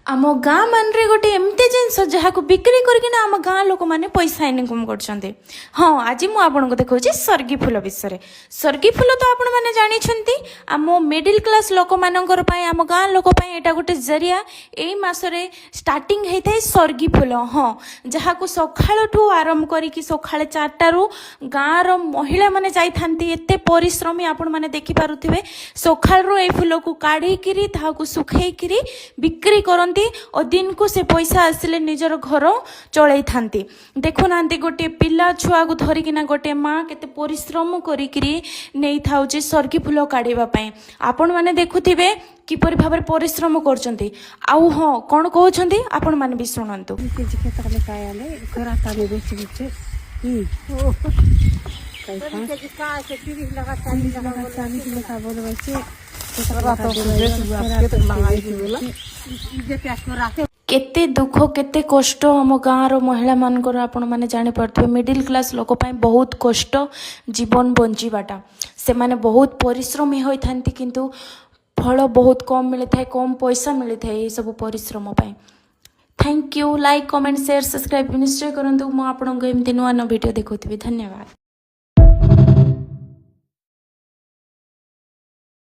आम गाँ मान गोटे एमती जिनस जहाँ को बिक्री करके आम गाँ लोक मैंने पैसा इनकम कर हाँ आज मुझे आपको देखा सर्गी फूल विषय सर्गी फूल तो आपण मैंने जानी आम मिडिल क्लास लोक मान आम गाँ लोक यहाँ गोटे जरिया यही मसरे स्टार्टिंग होता है सर्गी फूल हाँ जहाँ को सकाळू आरंभ करी सका 4टारू गाँव महिला मैंने जाती एत परिश्रमी आपण मैंने देखिपे सकाळू ये फूल को काढ़ी सुखई बिक्री करती और दिन को से पैसा आसिले निजर घर चलई थांती देखुना गोटे पिला छुआ को धरिकिना गोटे माँ केते परिश्रम करिकिरी नहीं थाउची सर्गी फूल काढ़ीबा पई आपण माने देखुथिबे किपरि भाबरे परिश्रम करचंती आउ हाँ कौन कहउछंती आपण माने भी सुनंतु केते दुख केते कष्ट आम गाँव महिला मानकर आपण माने जानि पारथबे मिडिल क्लास लोक पई बहुत कष्ट जीवन बंचीबाटा से माने बहुत परिश्रमी होई थांती किंतु फल बहुत कम मिली थाए कम पैसा मिली थाए ये सब परिश्रम पई thank you like comment share subscribe निश्चय करंतु मु आपन को एमती नुआ नुआ वीडियो देखौथिबे धन्यवाद।